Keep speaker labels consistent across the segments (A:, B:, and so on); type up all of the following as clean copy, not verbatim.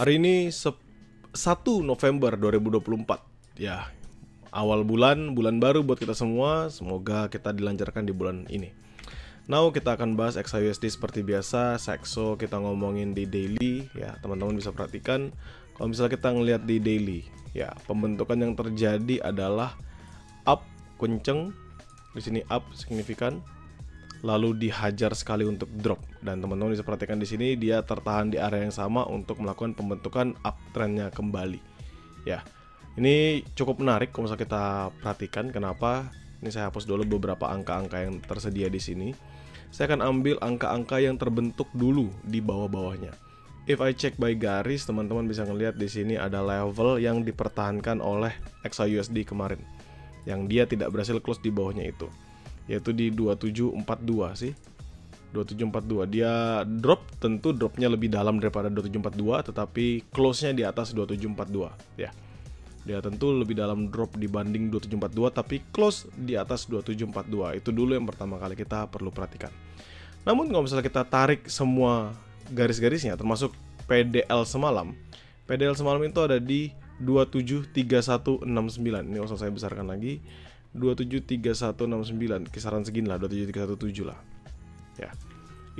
A: Hari ini 1 November 2024. Ya, awal bulan baru buat kita semua. Semoga kita dilancarkan di bulan ini. Now kita akan bahas XAUSD seperti biasa. Saxo kita ngomongin di daily. Ya, teman-teman bisa perhatikan kalau misalnya kita ngelihat di daily, ya, pembentukan yang terjadi adalah up kenceng. Di sini up signifikan, lalu dihajar sekali untuk drop, dan teman-teman bisa perhatikan di sini dia tertahan di area yang sama untuk melakukan pembentukan uptrendnya kembali. Ya, ini cukup menarik kalau misalnya kita perhatikan. Kenapa? Ini saya hapus dulu beberapa angka-angka yang tersedia di sini. Saya akan ambil angka-angka yang terbentuk dulu di bawah-bawahnya. If I check by garis, teman-teman bisa ngelihat di sini ada level yang dipertahankan oleh XAUSD kemarin, yang dia tidak berhasil close di bawahnya itu, yaitu di 2742 sih. 2742 dia drop, tentu dropnya lebih dalam daripada 2742, tetapi close-nya di atas 2742 ya. Dia tentu lebih dalam drop dibanding 2742, tapi close di atas 2742. Itu dulu yang pertama kali kita perlu perhatikan. Namun kalau misalnya kita tarik semua garis-garisnya termasuk PDL semalam, PDL semalam itu ada di 273169. Ini usah saya besarkan lagi, 273169, kisaran segini lah, 27317 lah. Ya.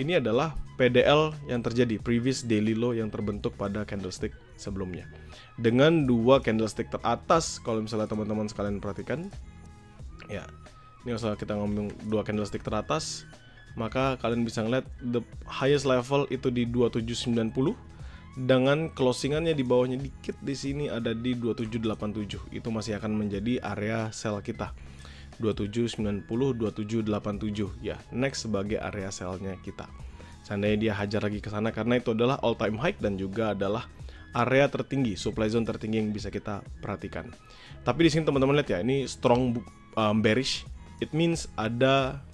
A: Ini adalah PDL yang terjadi, previous daily low yang terbentuk pada candlestick sebelumnya. Dengan dua candlestick teratas, kalau misalnya teman-teman sekalian perhatikan, ya. Ini misalnya kita ngomong dua candlestick teratas, maka kalian bisa ngeliat the highest level itu di 2790. Dengan closingannya di bawahnya dikit di sini ada di 2787. Itu masih akan menjadi area sell kita. 2790, 2787 ya. Next sebagai area sell-nya kita. Seandainya dia hajar lagi ke sana, karena itu adalah all time high dan juga adalah area tertinggi, supply zone tertinggi yang bisa kita perhatikan. Tapi di sini teman-teman lihat ya, ini strong bearish. It means ada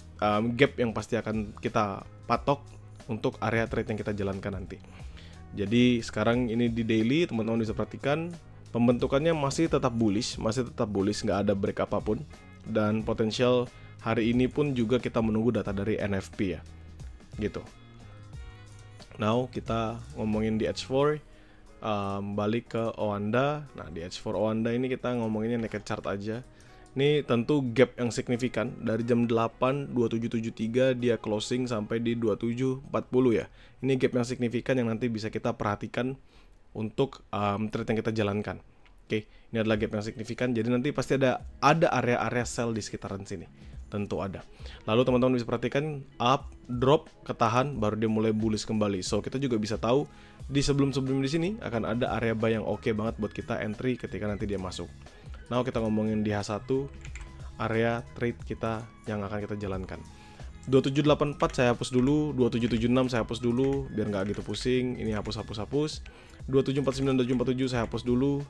A: gap yang pasti akan kita patok untuk area trade yang kita jalankan nanti. Jadi sekarang ini di daily, teman-teman bisa perhatikan pembentukannya masih tetap bullish, nggak ada break apapun, dan potensial hari ini pun juga kita menunggu data dari NFP ya, gitu. Now kita ngomongin di H4, balik ke Oanda. Nah di H4 Oanda ini kita ngomonginnya naked chart aja. Ini tentu gap yang signifikan dari jam 8 2773 dia closing sampai di 2740 ya. Ini gap yang signifikan yang nanti bisa kita perhatikan untuk trade yang kita jalankan. Oke, ini adalah gap yang signifikan. Jadi nanti pasti ada area-area sell di sekitaran sini. Tentu ada. Lalu teman-teman bisa perhatikan up, drop, ketahan, baru dia mulai bullish kembali. So kita juga bisa tahu di sebelum-sebelum di sini akan ada area buy yang oke banget buat kita entry ketika nanti dia masuk. Nah, kita ngomongin di H1, area trade kita yang akan kita jalankan. 2784 saya hapus dulu, 2776 saya hapus dulu, biar nggak gitu pusing. Ini hapus. 2749, 2747 saya hapus dulu.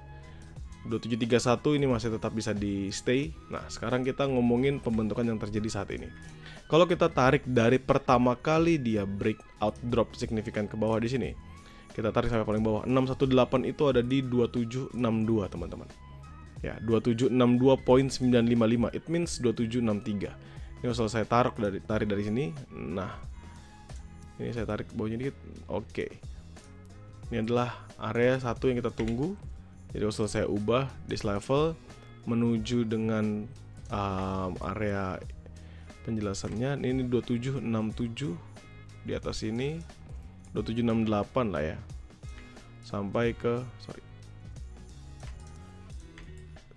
A: 2731 ini masih tetap bisa di stay. Nah, sekarang kita ngomongin pembentukan yang terjadi saat ini. Kalau kita tarik dari pertama kali dia breakout drop signifikan ke bawah di sini, kita tarik sampai paling bawah 618 itu ada di 2762 teman-teman. Ya, 2762.955, it means 2763. Ini kalau saya tarik dari sini. Nah, ini saya tarik bawahnya dikit. Oke. Ini adalah area satu yang kita tunggu. Jadi kalau saya ubah this level menuju dengan area penjelasannya, ini 2767 di atas ini, 2768 lah ya. Sampai ke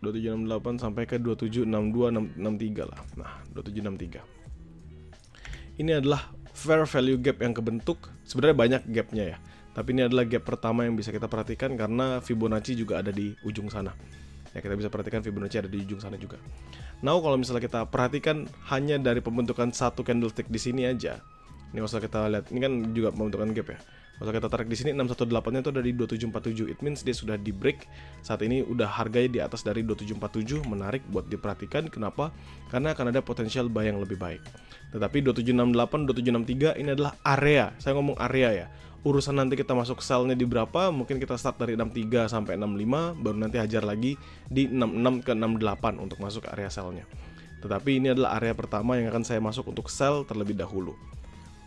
A: 2768 sampai ke 276263 lah. Nah, 2763. Ini adalah fair value gap yang kebentuk. Sebenarnya banyak gapnya ya, tapi ini adalah gap pertama yang bisa kita perhatikan karena Fibonacci juga ada di ujung sana. Ya, kita bisa perhatikan Fibonacci ada di ujung sana juga. Nah, kalau misalnya kita perhatikan hanya dari pembentukan satu candlestick di sini aja. Ini kalau kita lihat, ini kan juga pembentukan gap ya. Kalau kita tarik di sini 618-nya itu ada di 2747. It means dia sudah di break. Saat ini udah harganya di atas dari 2747. Menarik buat diperhatikan. Kenapa? Karena akan ada potensial buy yang lebih baik. Tetapi 2768, 2763 ini adalah area. Saya ngomong area ya. Urusan nanti kita masuk sell-nya di berapa, mungkin kita start dari 63 sampai 65, baru nanti hajar lagi di 66 ke 68 untuk masuk area sell-nya. Tetapi ini adalah area pertama yang akan saya masuk untuk sell terlebih dahulu.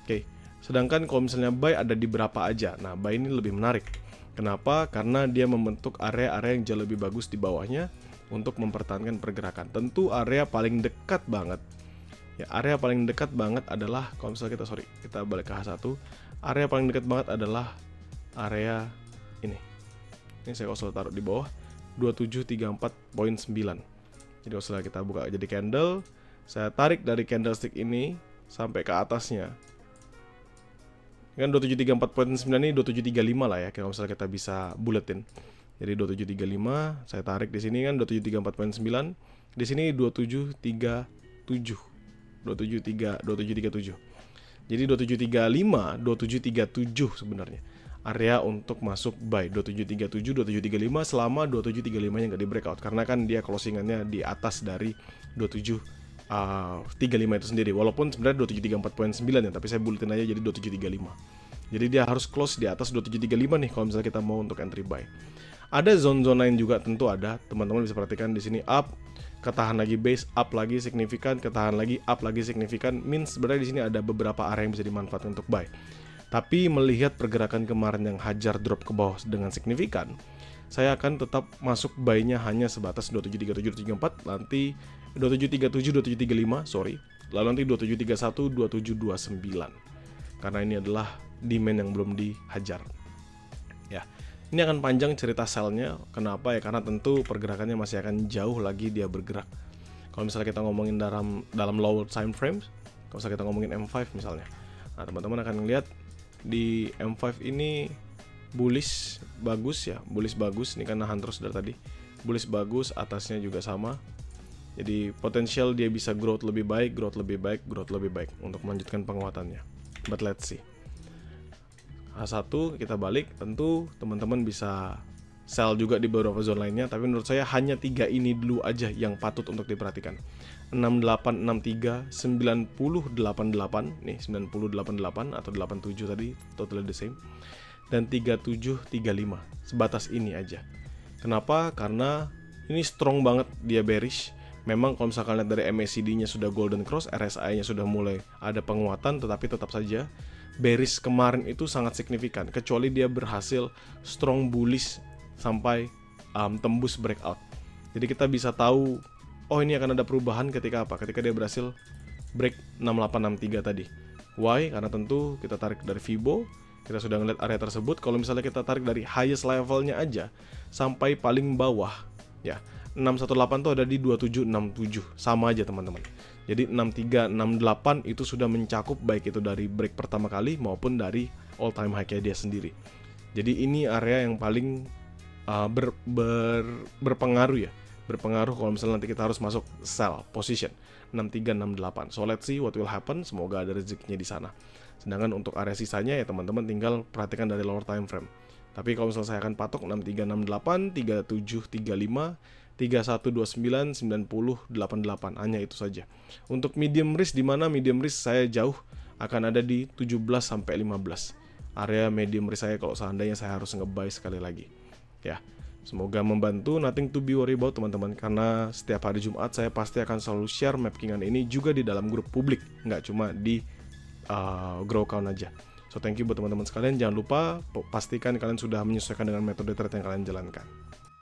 A: Oke. Sedangkan kalau misalnya buy ada di berapa aja. Nah, buy ini lebih menarik. Kenapa? Karena dia membentuk area-area yang jauh lebih bagus di bawahnya untuk mempertahankan pergerakan. Tentu area paling dekat banget, ya, area paling dekat banget adalah, kalau misalnya kita balik ke H1, area paling dekat banget adalah area ini. Ini saya kalau taruh di bawah 2734.9. Jadi kalau kita buka jadi candle, saya tarik dari candlestick ini sampai ke atasnya. Kan 2734.9 ini 2735 lah ya, kalau misalnya kita bisa buletin. Jadi 2735, saya tarik di sini kan 2734.9, di sini 2737. 2737. Jadi 2735, 2737 sebenarnya area untuk masuk buy. 2737, 2735 selama 2735 nya nggak di breakout, karena kan dia closingannya di atas dari 2735 itu sendiri. Walaupun sebenarnya 2734.9 ya, tapi saya buletin aja jadi 2735. Jadi dia harus close di atas 2735 nih kalau misalnya kita mau untuk entry buy. Ada zone-zone lain juga, tentu ada. Teman-teman bisa perhatikan di sini up, ketahan lagi base, up lagi signifikan, ketahan lagi, up lagi signifikan. Means sebenarnya di sini ada beberapa area yang bisa dimanfaatkan untuk buy. Tapi melihat pergerakan kemarin yang hajar drop ke bawah dengan signifikan, saya akan tetap masuk buy-nya hanya sebatas 2737, 2734, nanti 2737, 2735, sorry. Lalu nanti 2731, 2729. Karena ini adalah demand yang belum dihajar. Ya. Ini akan panjang cerita sell-nya. Kenapa ya? Karena tentu pergerakannya masih akan jauh lagi dia bergerak. Kalau misalnya kita ngomongin dalam lower time frames, kalau misalnya kita ngomongin M5 misalnya. Nah, teman-teman akan lihat di M5 ini bullish bagus ya, bullish bagus. Ini kan nahan terus dari tadi. Bullish bagus, atasnya juga sama. Jadi potensial dia bisa growth lebih baik, growth lebih baik, growth lebih baik untuk melanjutkan penguatannya. But let's see. H1 kita balik, tentu teman-teman bisa sell juga di beberapa zone lainnya, tapi menurut saya hanya 3 ini dulu aja yang patut untuk diperhatikan. 6863, 9088, nih 9088 atau 87 tadi, totally the same. Dan 3735, sebatas ini aja. Kenapa? Karena ini strong banget dia bearish. Memang kalau misalkan lihat dari MACD-nya sudah golden cross, RSI-nya sudah mulai ada penguatan, tetapi tetap saja bearish kemarin itu sangat signifikan, kecuali dia berhasil strong bullish sampai tembus breakout. Jadi kita bisa tahu, oh ini akan ada perubahan ketika apa? Ketika dia berhasil break 6863 tadi. Why? Karena tentu kita tarik dari Fibo, kita sudah ngeliat area tersebut. Kalau misalnya kita tarik dari highest levelnya aja sampai paling bawah, ya 618 tuh ada di 2767, sama aja teman-teman. Jadi 6368 itu sudah mencakup baik itu dari break pertama kali maupun dari all time high-nya dia sendiri. Jadi ini area yang paling berpengaruh ya. Berpengaruh kalau misalnya nanti kita harus masuk sell position 6368. So let's see what will happen. Semoga ada rezekinya di sana. Sedangkan untuk area sisanya ya teman-teman tinggal perhatikan dari lower time frame. Tapi kalau misalnya saya akan patok 6368, 3735, 3129, 9088, hanya itu saja. Untuk medium risk, di mana medium risk saya jauh akan ada di 17 sampai 15. Area medium risk saya kalau seandainya saya harus nge-buy sekali lagi. Ya. Semoga membantu, nothing to be worry about teman-teman, karena setiap hari Jumat saya pasti akan selalu share mapkingan ini juga di dalam grup publik, nggak cuma di Growcount aja. So thank you buat teman-teman sekalian, jangan lupa pastikan kalian sudah menyesuaikan dengan metode trade yang kalian jalankan.